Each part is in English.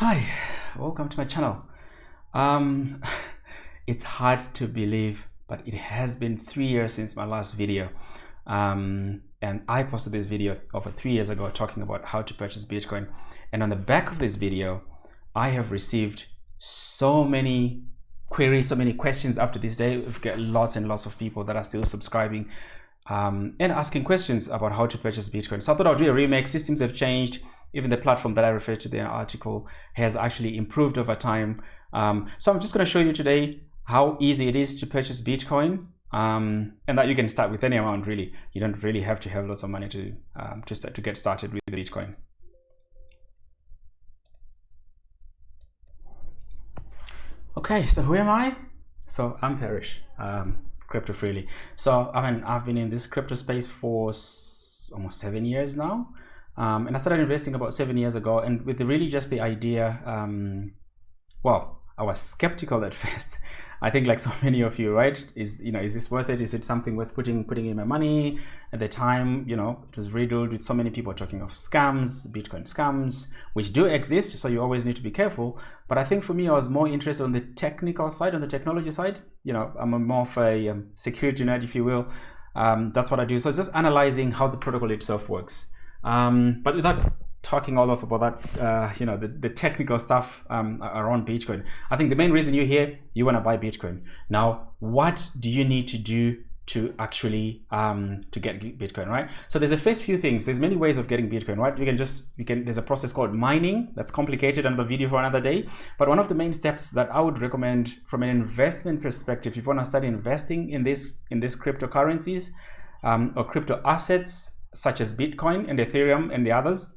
Hi, welcome to my channel. Um, it's hard to believe, but it has been 3 years since my last video. And I posted this video over 3 years ago talking about how to purchase Bitcoin. And on the back of this video, I have received so many queries, so many questions up to this day. We've got lots and lots of people that are still subscribing and asking questions about how to purchase Bitcoin. So I thought I'll do a remake. Systems have changed. Even the platform that I referred to in the article has actually improved over time. So I'm just going to show you today how easy it is to purchase Bitcoin, and that you can start with any amount. Really, you don't really have to have lots of money to get started with Bitcoin. Okay, so who am I? So I'm Parish, crypto freely. So I've been in this crypto space for almost 7 years now. And I started investing about 7 years ago, and with really just the idea, well, I was skeptical at first. I think like so many of you, right? Is this worth it? Is it something worth putting in my money? At the time, it was riddled with so many people talking of scams, Bitcoin scams, which do exist. So you always need to be careful. But I think for me, I was more interested on the technical side, on the technology side. I'm more of a security nerd, if you will. That's what I do. So it's just analyzing how the protocol itself works. But without talking all off about that, the technical stuff around Bitcoin, I think the main reason you're here, you want to buy Bitcoin. Now, what do you need to do to actually to get Bitcoin, right? So there's the first few things. There's many ways of getting Bitcoin, right? There's a process called mining. That's complicated, another video for another day. But one of the main steps that I would recommend from an investment perspective, if you want to start investing in these cryptocurrencies or crypto assets, such as Bitcoin and Ethereum and the others,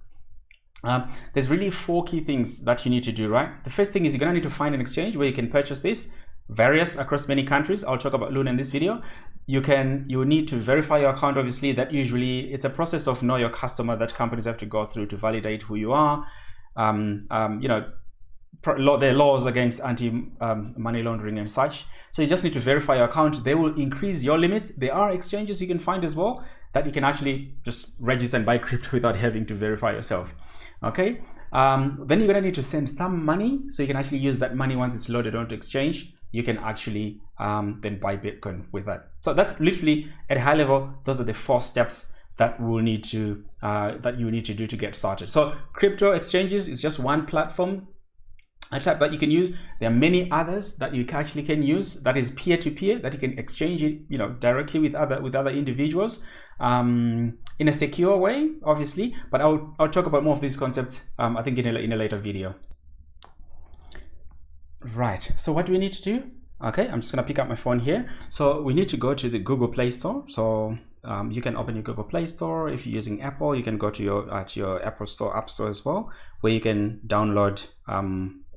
there's really 4 key things that you need to do, right? The first thing is you're going to need to find an exchange where you can purchase this, various across many countries. I'll talk about Luno in this video. You need to verify your account. Obviously, that usually it's a process of know your customer that companies have to go through to validate who you are. There are laws against anti-money laundering and such. So you just need to verify your account. They will increase your limits. There are exchanges you can find as well that you can actually just register and buy crypto without having to verify yourself. Okay. Then you're going to need to send some money. So you can actually use that money once it's loaded onto exchange. You can actually then buy Bitcoin with that. So that's literally at a high level. Those are the 4 steps that you need to do to get started. So crypto exchanges is just one platform type that you can use. There are many others that you actually can use, that is peer-to-peer, that you can exchange it directly with other individuals in a secure way, obviously. But I'll talk about more of these concepts I think in a later video. Right, so what do we need to do? Okay, I'm just gonna pick up my phone here. So we need to go to the Google Play Store. So you can open your Google Play Store. If you're using Apple, you can go to your Apple Store, App Store as well, where you can download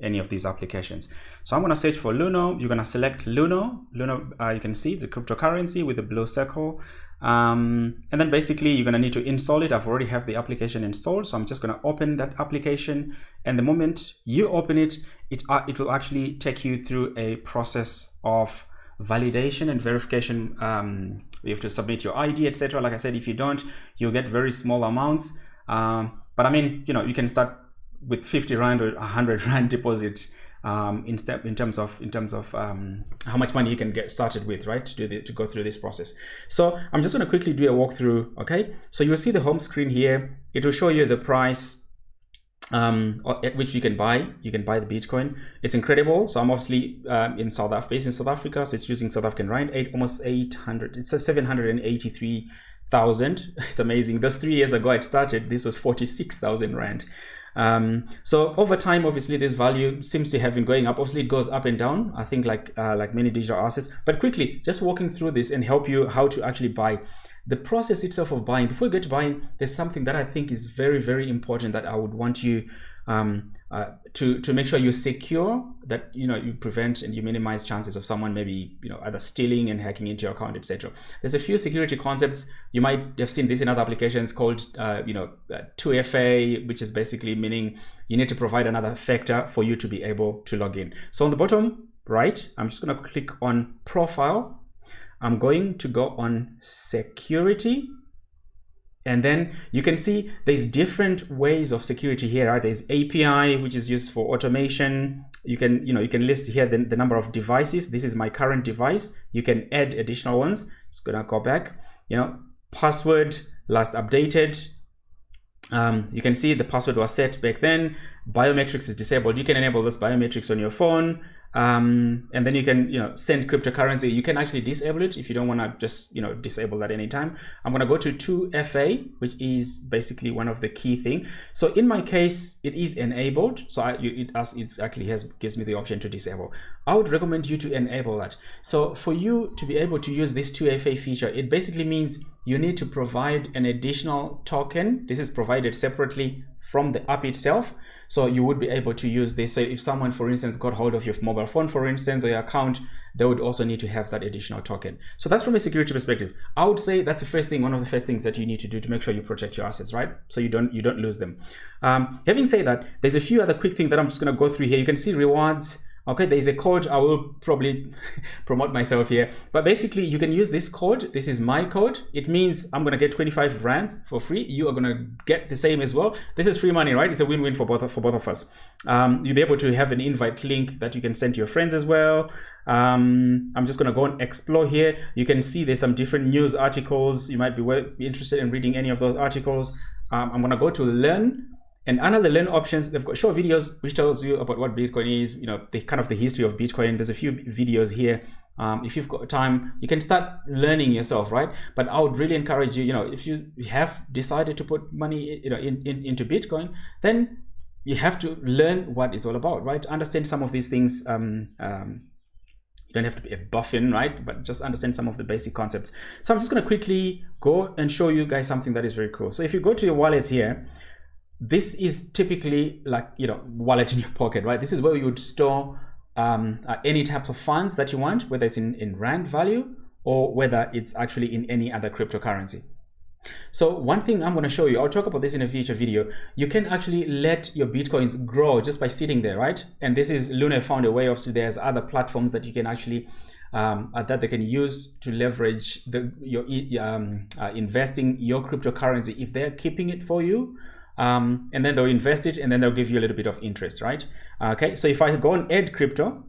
any of these applications. So I'm going to search for Luno. You're going to select Luno. Luno, you can see it's a cryptocurrency with a blue circle. And then basically you're going to need to install it. I've already have the application installed, so I'm just going to open that application. And the moment you open it, it will actually take you through a process of validation and verification. You have to submit your ID, etc. Like I said, if you don't, you'll get very small amounts. But I mean, you can start with 50 Rand or 100 Rand deposit in terms of how much money you can get started with, right? To go through this process. So I'm just going to quickly do a walkthrough. Okay, so you'll see the home screen here. It will show you the price at which you can buy the Bitcoin. It's incredible. So I'm obviously based in South Africa, so it's using South African Rand, almost 800. It's a 783,000. It's amazing. Those 3 years ago it started, this was 46,000 Rand. So over time, obviously this value seems to have been going up. Obviously it goes up and down, I think like many digital assets. But quickly, just walking through this and help you how to actually buy. The process itself of buying, before you get to buying, there's something that I think is very, very important that I would want you to make sure you're secure, that you prevent and you minimize chances of someone maybe either stealing and hacking into your account, etc. There's a few security concepts. You might have seen this in other applications called 2FA, which is basically meaning you need to provide another factor for you to be able to log in. So on the bottom right, I'm just going to click on profile. I'm going to go on security, And then you can see there's different ways of security here, right? There's API, which is used for automation. You can list here the number of devices. This is my current device. You can add additional ones. It's gonna go back, password last updated. You can see the password was set back then. Biometrics is disabled. You can enable this biometrics on your phone. And then you can send cryptocurrency. You can actually disable it if you don't want to just disable that anytime. I'm going to go to 2FA, which is basically one of the key things. So in my case, it is enabled, so it actually gives me the option to disable. I would recommend you to enable that. So for you to be able to use this 2FA feature, it basically means you need to provide an additional token. This is provided separately from the app itself, so you would be able to use this. So if someone, for instance, got hold of your mobile phone, for instance, or your account, they would also need to have that additional token. So that's from a security perspective. I would say that's the first thing, one of the first things that you need to do to make sure you protect your assets, right? So you don't lose them. Having said that, there's a few other quick things that I'm just going to go through here. You can see rewards. Okay, there's a code. I will probably promote myself here, but basically you can use this code. This is my code. It means I'm going to get 25 rands for free. You are going to get the same as well. This is free money, right? It's a win-win for both of us. You'll be able to have an invite link that you can send to your friends as well. I'm just going to go and explore here. You can see there's some different news articles. You might be interested in reading any of those articles. I'm going to go to learn. And under the learn options, they've got short videos which tells you about what Bitcoin is, the history of Bitcoin. There's a few videos here. If you've got time, you can start learning yourself, right? But I would really encourage you, if you have decided to put money, into Bitcoin, then you have to learn what it's all about, right? Understand some of these things. You don't have to be a buffin, right? But just understand some of the basic concepts. So I'm just going to quickly go and show you guys something that is very cool. So if you go to your wallets here, this is typically like, wallet in your pocket, right? This is where you would store any types of funds that you want, whether it's in rand value or whether it's actually in any other cryptocurrency. So one thing I'm going to show you, I'll talk about this in a future video. You can actually let your Bitcoins grow just by sitting there, right? And this is Luno found a way of, so there's other platforms that you can actually that they can use to leverage your investing your cryptocurrency if they're keeping it for you. And then they'll invest it and then they'll give you a little bit of interest, right? Okay, so if I go and add crypto,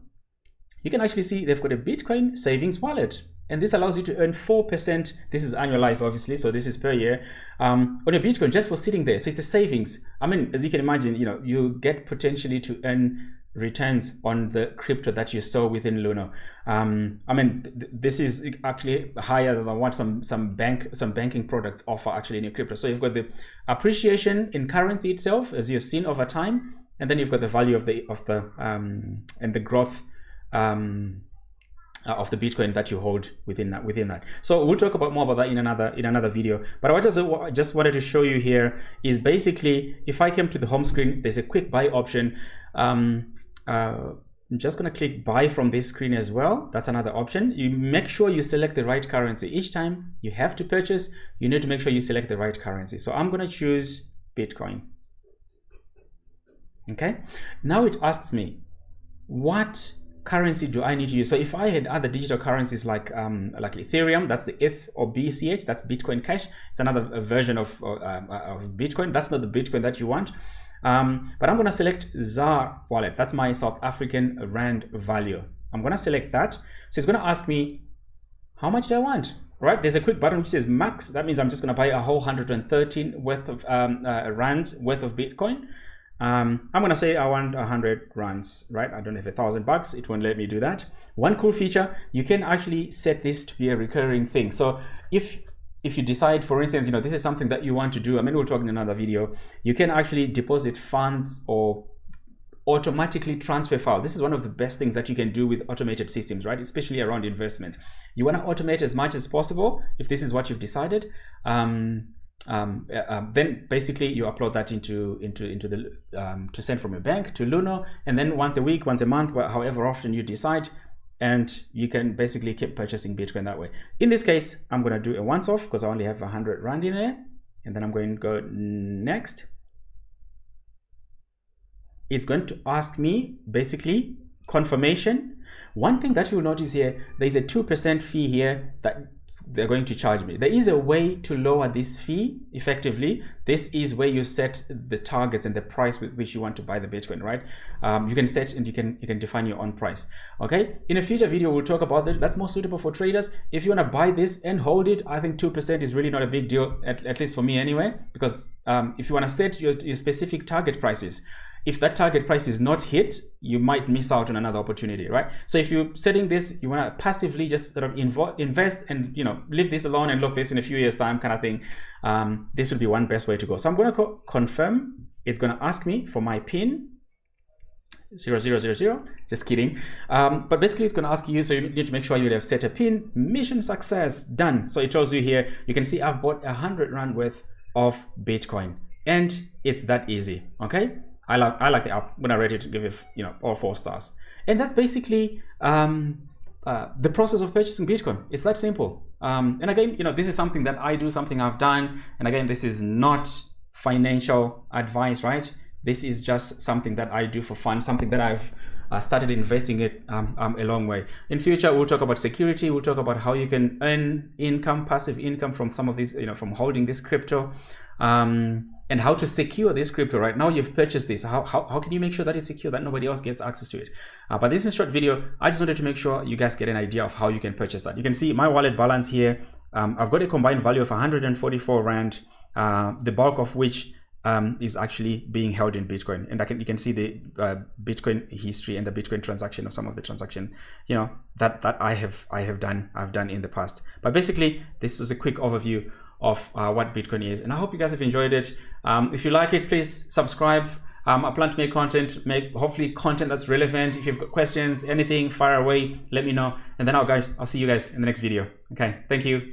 you can actually see they've got a Bitcoin savings wallet. And this allows you to earn 4%. This is annualized, obviously, so this is per year, on your Bitcoin just for sitting there. So it's a savings. I mean, as you can imagine, you get potentially to earn returns on the crypto that you store within Luno. I mean, this is actually higher than what some banking products offer actually in your crypto. So you've got the appreciation in currency itself, as you've seen over time, and then you've got the value of the and the growth of the Bitcoin that you hold within that. So we'll talk about more about that in another video. But what I just wanted to show you here is basically, if I came to the home screen, there's a quick buy option. I'm just going to click buy from this screen as well. That's another option. You make sure you select the right currency. Each time you have to purchase, you need to make sure you select the right currency. So I'm going to choose Bitcoin. Okay. Now it asks me, what currency do I need to use? So if I had other digital currencies like Ethereum, that's the ETH, or BCH, that's Bitcoin Cash. It's another version of Bitcoin. That's not the Bitcoin that you want. But I'm going to select ZAR wallet. That's my South African rand value. I'm going to select that. So it's going to ask me, how much do I want? Right? There's a quick button which says max. That means I'm just going to buy a whole 113 worth of rands worth of Bitcoin. I'm going to say I want 100 rands, right? I don't have $1,000. It won't let me do that. One cool feature, you can actually set this to be a recurring thing. So if you decide, for instance, this is something that you want to do, I mean, we'll talk in another video, you can actually deposit funds or automatically transfer files. This is one of the best things that you can do with automated systems, right? Especially around investments. You want to automate as much as possible if this is what you've decided. Then basically you upload that into the to send from your bank to Luno, and then once a week, once a month, however often you decide, and you can basically keep purchasing Bitcoin that way. In this case, I'm going to do a once off because I only have 100 rand in there, and then I'm going to go next. It's going to ask me basically confirmation. One thing that you'll notice here, there's a 2% fee here that they're going to charge me. There is a way to lower this fee effectively. This is where you set the targets and the price with which you want to buy the Bitcoin, right? You can set and you can define your own price. Okay, in a future video we'll talk about that. That's more suitable for traders. If you want to buy this and hold it, I think 2% is really not a big deal, at least for me anyway, because if you want to set your specific target prices, if that target price is not hit, you might miss out on another opportunity, right? So if you're setting this, you want to passively just sort of invest and, you know, leave this alone and look this in a few years time kind of thing. This would be one best way to go. So I'm going to confirm. It's going to ask me for my PIN 0000. Just kidding. But basically it's going to ask you, so you need to make sure you have set a PIN. Mission success, done. So it shows you here, you can see I've bought 100 Rand worth of Bitcoin, and it's that easy. Okay, I like the app. I'm gonna rate it to give it, you know, all 4 stars. And that's basically the process of purchasing Bitcoin. It's that simple. And again, you know, this is something that I do, something I've done. And again, this is not financial advice, right? This is just something that I do for fun, something that I've started investing it a long way. In future, we'll talk about security. We'll talk about how you can earn income, passive income from some of these, you know, from holding this crypto, and how to secure this crypto. Right now, you've purchased this. How can you make sure that it's secure, that nobody else gets access to it? But this is a short video. I just wanted to make sure you guys get an idea of how you can purchase that. You can see my wallet balance here. I've got a combined value of 144 Rand, the bulk of which is actually being held in Bitcoin, and you can see the Bitcoin history and the Bitcoin transaction of some of the transaction, you know, that I've done in the past. But basically, this is a quick overview of what Bitcoin is, and I hope you guys have enjoyed it. If you like it, please subscribe. I plan to make hopefully content that's relevant. If you've got questions, anything, fire away, let me know, and then I'll see you guys in the next video. Okay, thank you. Bye.